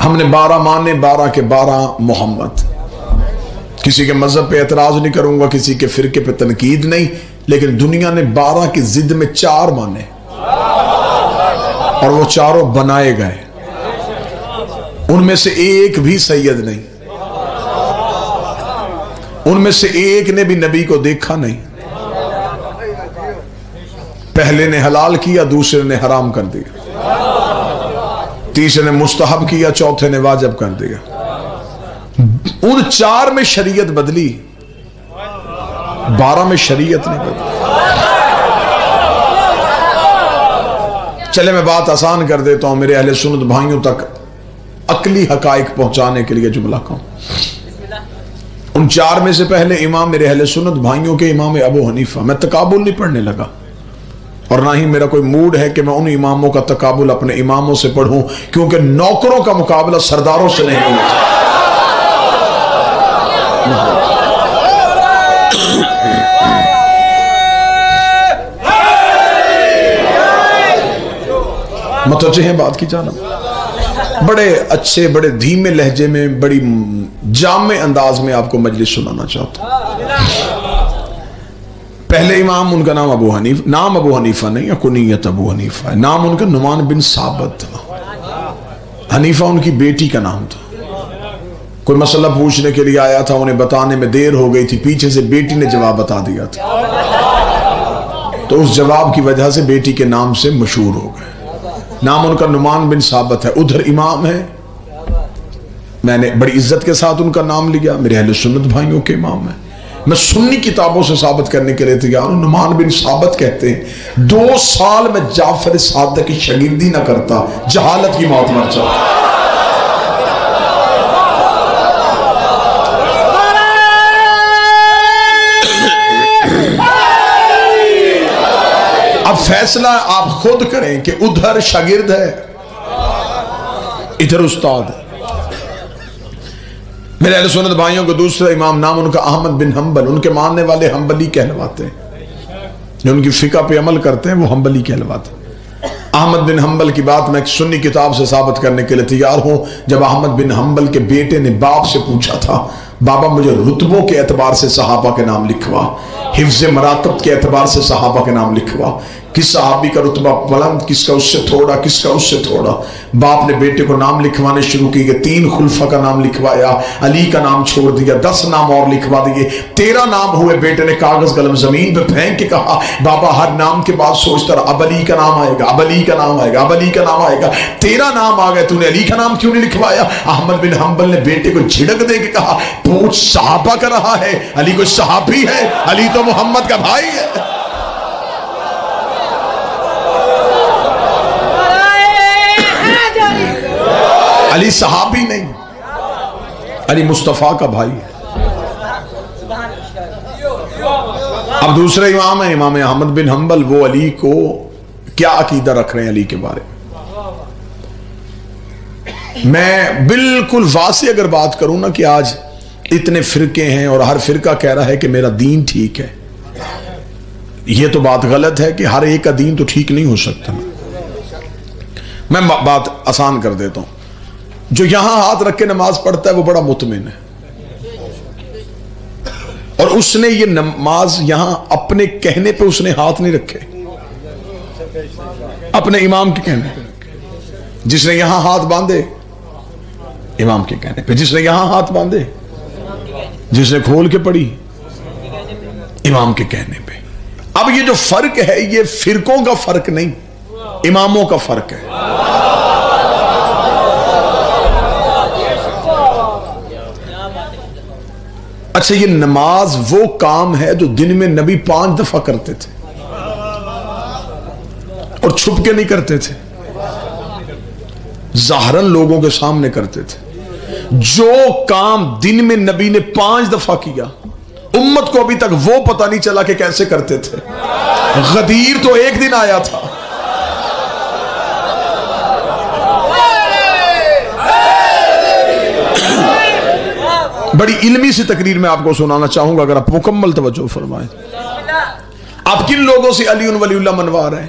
ہم نے 12 مانے، 12 کے 12 محمد. کسی کے مذہب پہ اعتراض نہیں کروں گا، کسی کے فرقے پہ تنقید نہیں، لیکن دنیا نے 12 کی ضد میں 4 مانے اور وہ چاروں بنائے گئے. ان میں سے ایک بھی سید نہیں، ان میں سے ایک نے بھی نبی کو دیکھا نہیں. پہلے نے حلال کیا، دوسرے نے حرام کر دیا، تیسرے نے مستحب کیا، چوتھے نے واجب کر دیا. ان 4 میں شریعت بدلی، 12 میں شریعت نہیں بدلی. چلے میں بات آسان کر دیتا ہوں میرے اہل سنت بھائیوں تک عقلی حقائق پہنچانے کے لیے جملہ کہوں. ان 4 میں سے پہلے امام میرے اہل سنت بھائیوں کے امام ابو حنیفہ. میں تقابل نہیں پڑھنے لگا اور نہ ہی میرا کوئی موڈ ہے کہ میں ان اماموں کا تقابل اپنے اماموں سے پڑھوں، کیونکہ نوکروں کا مقابلہ سرداروں سے نہیں ہوتا. متوجہ ہیں بات کی جانب؟ بڑے اچھے، بڑے دھیمے لہجے میں، بڑی جامع انداز میں آپ کو مجلس سنانا چاہتا ہوں. پہلے امام ان کا نام ابو حنیفہ، نام ابو حنیفہ نہیں ہے، کنیت ابو حنیفہ ہے. نام ان کا نعمان بن ثابت تھا. حنیفہ ان کی بیٹی کا نام تھا. کوئی مسئلہ پوچھنے کے لیے آیا تھا، انہیں بتانے میں دیر ہو گئی تھی، پیچھے سے بیٹی نے جواب بتا دیا تھا، تو اس جواب کی وجہ سے بیٹی کے نام سے مشہور ہو گئے. نام ان کا نعمان بن ثابت ہے. ادھر امام ہے، میں نے بڑی عزت کے ساتھ ان کا نام لیا، میرے اہل سنت بھائیوں کے امام ہیں. میں سنی کتابوں سے ثابت کرنے کے لیے تیار ہوں. نعمان بن ثابت کہتے ہیں 2 سال میں جعفر صادق کی شاگردی نہ کرتا، جہالت کی موت مر جاتا. اب فیصلہ آپ خود کریں کہ ادھر شاگرد ہے، ادھر استاد ہے. میرے اہل سنت بھائیوں کو دوسرا امام نام ان کا احمد بن حنبل. ان کے ماننے والے حنبلی کہلواتے ہیں، جو ان کی فقہ پہ عمل کرتے ہیں وہ حنبلی کہلواتے ہیں. احمد بن حنبل کی بات میں ایک سنی کتاب سے ثابت کرنے کے لیے تیار ہوں. جب احمد بن حنبل کے بیٹے نے باپ سے پوچھا تھا، بابا مجھے رتبوں کے اعتبار سے صحابہ کے نام لکھوا، حفظ مراتب کے اعتبار سے صحابہ کے نام لکھوا، کس صحابی کا رتبہ بلند، کس کا اس سے تھوڑا، کس کا اس سے تھوڑا. باپ نے بیٹے کو نام لکھوانے شروع کی کہ 3 خلفاء کا نام لکھوایا، علی کا نام چھوڑ دیا، 10 نام اور لکھوا دیے، 13 نام ہوئے. بیٹے نے کاغذ قلم زمین پہ پھینک کے کہا، بابا ہر نام کے بعد سوچتا رہا اب علی کا نام آئے گا، اب علی کا نام آئے گا، اب علی کا نام آئے گا. 13 نام آ گئے، تو نے علی کا نام کیوں نہیں لکھوایا؟ احمد بن حنبل نے بیٹے کو جھڑک دے کے کہا، پوچھ صحابہ کا رہا ہے، علی کوئی صحابی ہے؟ علی تو محمد کا بھائی ہے. علی صحابی نہیں، علی مصطفیٰ کا بھائی ہے. اب دوسرے امام ہیں امام احمد بن حنبل. وہ علی کو کیا عقیدہ رکھ رہے ہیں علی کے بارے میں بالکل واضح اگر بات کروں نا کہ آج اتنے فرقے ہیں اور ہر فرقہ کہہ رہا ہے کہ میرا دین ٹھیک ہے، یہ تو بات غلط ہے کہ ہر ایک کا دین تو ٹھیک نہیں ہو سکتا. میں بات آسان کر دیتا ہوں. جو یہاں ہاتھ رکھ کے نماز پڑھتا ہے وہ بڑا مطمئن ہے، اور اس نے یہ نماز یہاں اپنے کہنے پہ اس نے ہاتھ نہیں رکھے، اپنے امام کے کہنے پہ. جس نے یہاں ہاتھ باندھے امام کے کہنے پہ، جس نے یہاں ہاتھ باندھے، جس نے کھول کے پڑھی امام کے کہنے پہ. اب یہ جو فرق ہے یہ فرقوں کا فرق نہیں، اماموں کا فرق ہے. اچھا، یہ نماز وہ کام ہے جو دن میں نبی 5 دفعہ کرتے تھے اور چھپ کے نہیں کرتے تھے، ظاہراً لوگوں کے سامنے کرتے تھے. جو کام دن میں نبی نے 5 دفعہ کیا، امت کو ابھی تک وہ پتہ نہیں چلا کہ کیسے کرتے تھے. غدیر تو ایک دن آیا تھا، بڑی علمی سی تقریر میں آپ کو سنانا چاہوں گا اگر آپ مکمل توجہ فرمائیں. آپ کن لوگوں سے علی ولی اللہ منوا رہے ہیں؟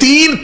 3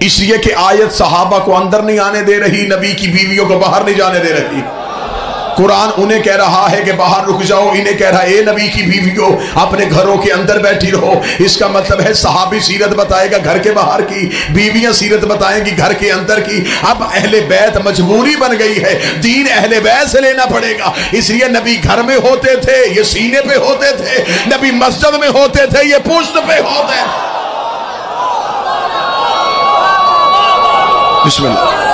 اس لیے کہ آیت صحابہ کو اندر نہیں آنے دے رہی، نبی کی بیویوں کو باہر نہیں جانے دے رہی۔ قرآن انہیں کہہ رہا ہے کہ باہر رک جاؤ، انہیں کہہ رہا ہے اے نبی کی بیویوں اپنے گھروں کے اندر بیٹھی رہو۔ اس کا مطلب ہے صحابی سیرت بتائے گا گھر کے باہر کی، بیویاں سیرت بتائیں گی گھر کے اندر کی۔ اب اہل بیت مجبوری بن گئی ہے، دین اہل بیت سے لینا پڑے گا۔ اس لیے نبی گھر میں ہوتے تھے یہ سینے پہ ہوتے تھے، نبی مسجد میں ہوتے تھے یہ پشت پہ ہوتے تھے۔ بسم اللہ۔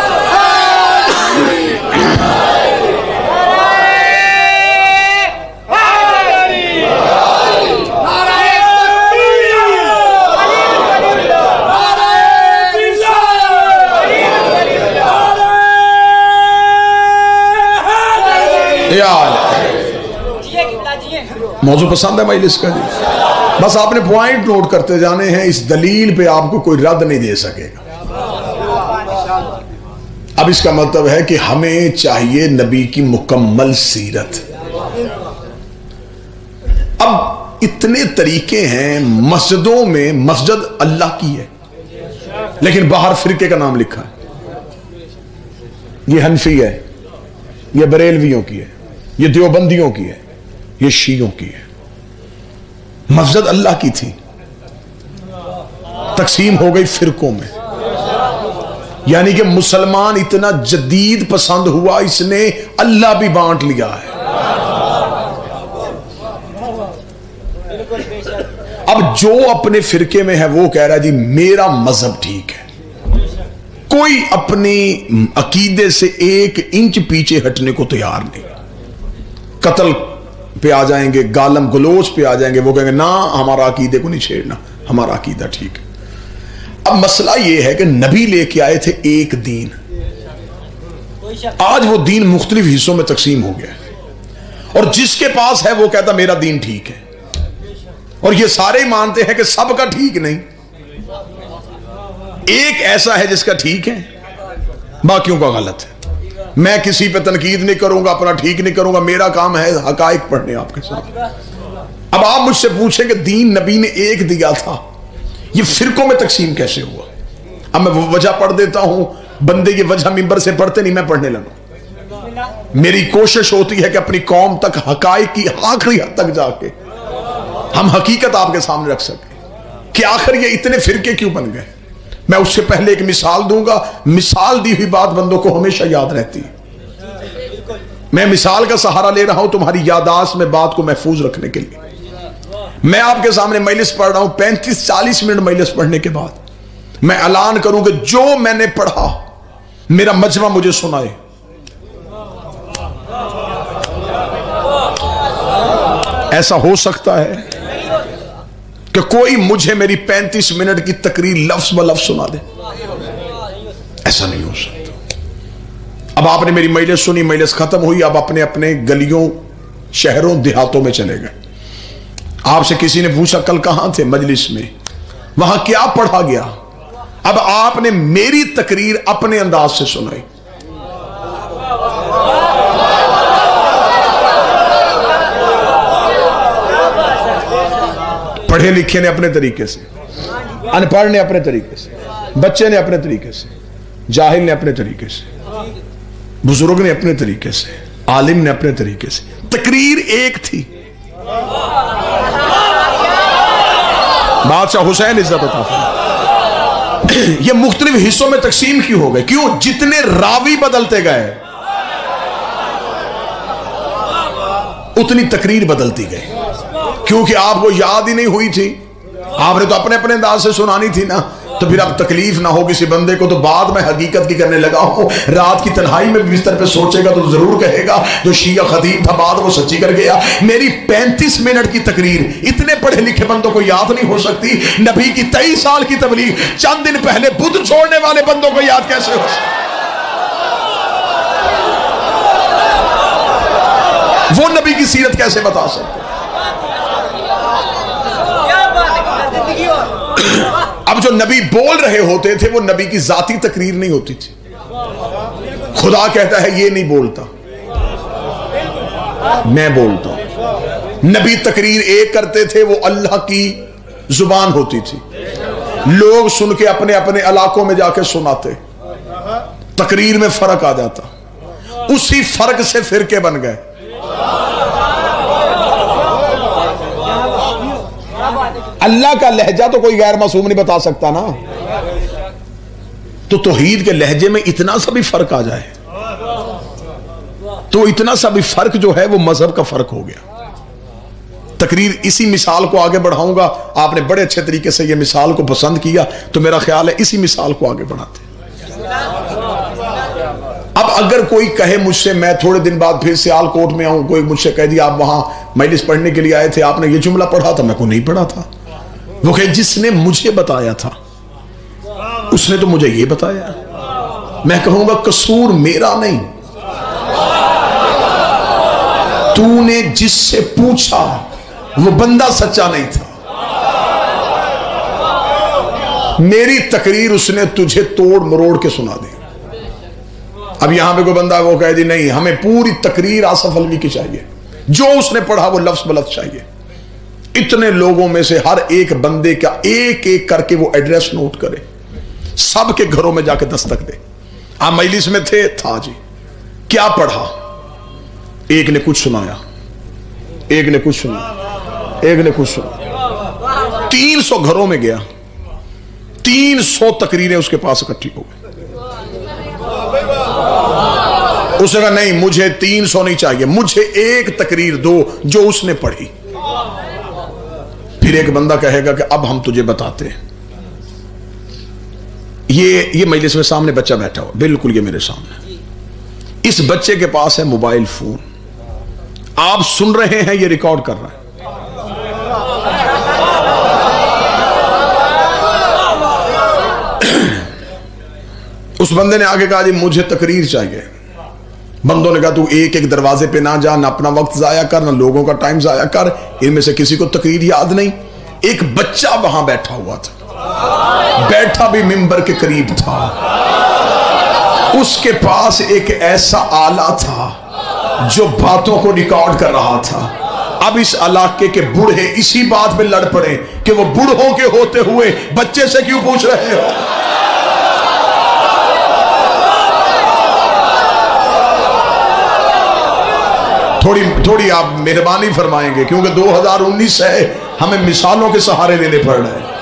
موضوع پسند ہے مجلس کا جی؟ بس آپ نے پوائنٹ نوٹ کرتے جانے ہیں، اس دلیل پہ آپ کو کوئی رد نہیں دے سکے گا۔ اب اس کا مطلب ہے کہ ہمیں چاہیے نبی کی مکمل سیرت۔ اب اتنے طریقے ہیں، مسجدوں میں مسجد اللہ کی ہے لیکن باہر فرقے کا نام لکھا ہے، یہ حنفی ہے، یہ بریلویوں کی ہے، یہ دیوبندیوں کی ہے، یہ شیعوں کی ہے۔ مسجد اللہ کی تھی، تقسیم ہو گئی فرقوں میں، یعنی کہ مسلمان اتنا جدید پسند ہوا اس نے اللہ بھی بانٹ لیا ہے۔ اب جو اپنے فرقے میں ہے وہ کہہ رہا ہے جی میرا مذہب ٹھیک ہے، کوئی اپنی عقیدے سے ایک انچ پیچھے ہٹنے کو تیار نہیں۔ قتل پہ آ جائیں گے، گالم گلوچ پہ آ جائیں گے، وہ کہیں گے نا ہمارا عقیدے کو نہیں چھیڑنا، ہمارا عقیدہ ٹھیک ہے۔ اب مسئلہ یہ ہے کہ نبی لے کے آئے تھے ایک دین، آج وہ دین مختلف حصوں میں تقسیم ہو گیا ہے، اور جس کے پاس ہے وہ کہتا میرا دین ٹھیک ہے، اور یہ سارے ہی مانتے ہیں کہ سب کا ٹھیک نہیں، ایک ایسا ہے جس کا ٹھیک ہے باقیوں کا غلط ہے۔ میں کسی پہ تنقید نہیں کروں گا، اپنا ٹھیک نہیں کروں گا، میرا کام ہے حقائق پڑھنے آپ کے ساتھ۔ اب آپ مجھ سے پوچھیں کہ دین نبی نے ایک دیا تھا، یہ فرقوں میں تقسیم کیسے ہوا؟ اب میں وجہ پڑھ دیتا ہوں، بندے یہ وجہ منبر سے پڑھتے نہیں، میں پڑھنے لگا۔ میری کوشش ہوتی ہے کہ اپنی قوم تک حقائق کی آخری حد تک جا کے ہم حقیقت آپ کے سامنے رکھ سکیں کہ آخر یہ اتنے فرقے کیوں بن گئے۔ میں اس سے پہلے ایک مثال دوں گا، مثال دی ہوئی بات بندوں کو ہمیشہ یاد رہتی ہے۔ میں مثال کا سہارا لے رہا ہوں تمہاری یادداشت میں بات کو محفوظ رکھنے کے لیے۔ میں آپ کے سامنے مجلس پڑھ رہا ہوں، 35-40 منٹ مجلس پڑھنے کے بعد میں اعلان کروں کہ جو میں نے پڑھا میرا مجمع مجھے سنائے۔ ایسا ہو سکتا ہے کہ کوئی مجھے میری 35 منٹ کی تقریر لفظ ب لفظ سنا دے؟ ایسا نہیں ہو سکتا۔ اب آپ نے میری مجلس سنی، مجلس ختم ہوئی، اب اپنے اپنے گلیوں، شہروں، دیہاتوں میں چلے گئے۔ آپ سے کسی نے پوچھا کل کہاں تھے؟ مجلس میں۔ وہاں کیا پڑھا گیا؟ اب آپ نے میری تقریر اپنے انداز سے سنائی۔ پڑھے لکھے نے اپنے طریقے سے، ان پڑھ نے اپنے طریقے سے، بچے نے اپنے طریقے سے، جاہل نے اپنے طریقے سے، بزرگ نے اپنے طریقے سے، عالم نے اپنے طریقے سے۔ تقریر ایک تھی۔ بادشاہ حسین عزت عطا فرمائے۔ یہ مختلف حصوں میں تقسیم کیوں ہو گئے؟ کیوں؟ جتنے راوی بدلتے گئے اتنی تقریر بدلتی گئی، کیونکہ آپ کو یاد ہی نہیں ہوئی تھی، آپ نے تو اپنے اپنے انداز سے سنانی تھی نا۔ تو پھر اب تکلیف نہ ہو کسی بندے کو، تو بعد میں حقیقت کی کرنے لگا ہوں۔ رات کی تنہائی میں بستر پہ سوچے گا تو ضرور کہے گا جو شیعہ خطیب تھا بعد وہ سچی کر گیا۔ میری 35 منٹ کی تقریر اتنے پڑھے لکھے بندوں کو یاد نہیں ہو سکتی، نبی کی 23 سال کی تبلیغ چند دن پہلے بدھ چھوڑنے والے بندوں کو یاد کیسے ہو سکتی؟ وہ نبی کی سیرت کیسے بتا سکتے؟ اب جو نبی بول رہے ہوتے تھے وہ نبی کی ذاتی تقریر نہیں ہوتی تھی۔ خدا کہتا ہے یہ نہیں بولتا، میں بولتا ہوں۔ نبی تقریر ایک کرتے تھے، وہ اللہ کی زبان ہوتی تھی۔ لوگ سن کے اپنے اپنے علاقوں میں جا کے سناتے، تقریر میں فرق آ جاتا، اسی فرق سے فرقے بن گئے۔ اللہ کا لہجہ تو کوئی غیر معصوم نہیں بتا سکتا نا، تو توحید کے لہجے میں اتنا سا بھی فرق آ جائے تو اتنا سا بھی فرق جو ہے وہ مذہب کا فرق ہو گیا۔ تقریر اسی مثال کو آگے بڑھاؤں گا، آپ نے بڑے اچھے طریقے سے یہ مثال کو پسند کیا تو میرا خیال ہے اسی مثال کو آگے بڑھاتے۔ اب اگر کوئی کہے مجھ سے میں تھوڑے دن بعد پھر سیال کوٹ میں آؤں، کوئی مجھ سے کہہ دیا آپ وہاں مجلس پڑھنے کے لیے آئے تھے، آپ نے یہ جملہ پڑھا تھا، میں کو نہیں پڑھا تھا، وہ کہ جس نے مجھے بتایا تھا اس نے تو مجھے یہ بتایا، میں کہوں گا قصور میرا نہیں، تو نے جس سے پوچھا وہ بندہ سچا نہیں تھا، میری تقریر اس نے تجھے توڑ مروڑ کے سنا دی۔ اب یہاں پہ کوئی بندہ وہ کہہ دی نہیں ہمیں پوری تقریر آصف علوی کی چاہیے، جو اس نے پڑھا وہ لفظ بلفظ چاہیے۔ اتنے لوگوں میں سے ہر ایک بندے کا ایک ایک کر کے وہ ایڈریس نوٹ کرے، سب کے گھروں میں جا کے دستک دے۔ آپ مجلس میں تھا جی، کیا پڑھا؟ ایک نے کچھ سنایا، ایک نے کچھ سنایا، ایک نے کچھ سنایا، 300 گھروں میں گیا، 300 تقریریں اس کے پاس اکٹھی ہو گئی۔ اس نے کہا نہیں مجھے 300 نہیں چاہیے، مجھے ایک تقریر دو جو اس نے پڑھی۔ پھر ایک بندہ کہے گا کہ اب ہم تجھے بتاتے ہیں، یہ مجلس میں سامنے بچہ بیٹھا ہوا، بالکل یہ میرے سامنے، اس بچے کے پاس ہے موبائل فون، آپ سن رہے ہیں یہ ریکارڈ کر رہا ہے۔ اس بندے نے آگے کہا جی مجھے تقریر چاہیے، بندوں نے کہا تو ایک ایک دروازے پہ نہ جا، نہ اپنا وقت ضائع کر، نہ لوگوں کا ٹائم ضائع کر، ان میں سے کسی کو تقریر یاد نہیں۔ ایک بچہ وہاں بیٹھا ہوا تھا، بیٹھا بھی منبر کے قریب تھا، اس کے پاس ایک ایسا آلہ تھا جو باتوں کو ریکارڈ کر رہا تھا۔ اب اس علاقے کے بوڑھے اسی بات میں لڑ پڑے کہ وہ بوڑھوں کے ہوتے ہوئے بچے سے کیوں پوچھ رہے ہو؟ تھوڑی آپ مہربانی فرمائیں گے کیونکہ 2019 ہے، ہمیں مثالوں کے سہارے لینے پڑ رہے ہیں۔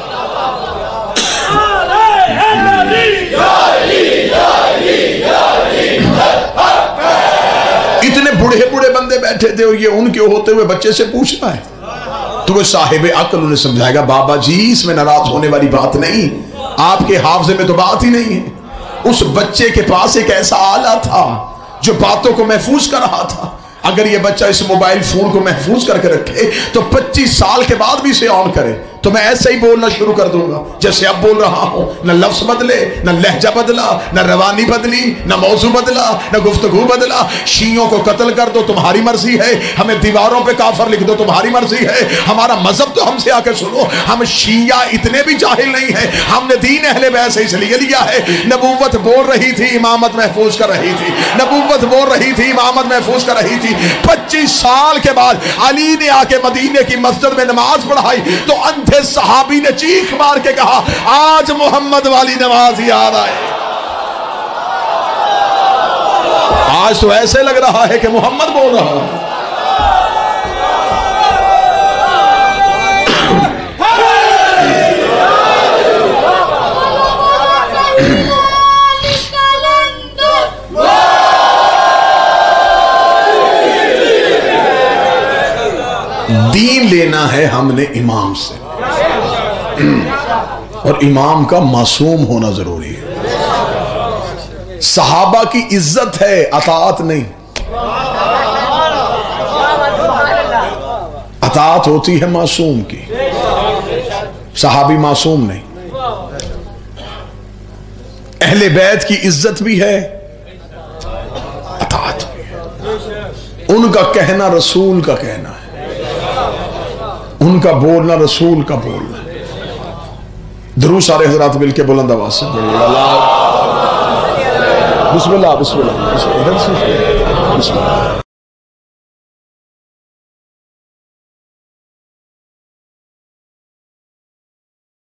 اتنے بڑے بڑے بندے بیٹھے تھے اور یہ ان کے ہوتے ہوئے بچے سے پوچھ رہا ہے، تو وہ صاحب عقل انہیں سمجھائے گا بابا جی اس میں ناراض ہونے والی بات نہیں، آپ کے حافظے میں تو بات ہی نہیں ہے۔ اس بچے کے پاس ایک ایسا آلہ تھا جو باتوں کو محفوظ کر رہا تھا۔ اگر یہ بچہ اس موبائل فون کو محفوظ کر کے رکھے تو 25 سال کے بعد بھی اسے آن کرے تو میں ایسے ہی بولنا شروع کر دوں گا جیسے اب بول رہا ہوں، نہ لفظ بدلے، نہ لہجہ بدلا، نہ روانی بدلی، نہ موضوع بدلا، نہ گفتگو بدلا۔ شیعوں کو قتل کر دو تمہاری مرضی ہے، ہمیں دیواروں پہ کافر لکھ دو تمہاری مرضی ہے، ہمارا مذہب تو ہم سے آ کے سنو۔ ہم شیعہ اتنے بھی جاہل نہیں ہیں، ہم نے دین اہل بیت سے اس لیے لیا ہے۔ نبوت بول رہی تھی، امامت محفوظ کر رہی تھی، نبوت بول رہی تھی، امامت محفوظ کر رہی تھی۔ 25 سال کے بعد علی نے آ کے مدینے کی مسجد میں نماز پڑھائی تو اندھے صحابی نے چیخ مار کے کہا آج محمد والی نماز یاد آئے۔ آج تو ایسے لگ رہا ہے کہ محمد بول رہا ہے۔ دین لینا ہے ہم نے امام سے، اور امام کا معصوم ہونا ضروری ہے۔ صحابہ کی عزت ہے، اطاعت نہیں۔ اطاعت ہوتی ہے معصوم کی، صحابی معصوم نہیں۔ اہل بیت کی عزت بھی ہے، اطاعت بھی ہے۔ ان کا کہنا رسول کا کہنا ہے، ان کا بولنا رسول کا بولنا ہے۔ درود سارے حضرات مل کے بلند آواز سے پڑھیے اللہ بسم اللہ بسم اللہ بسم اللہ بسم اللہ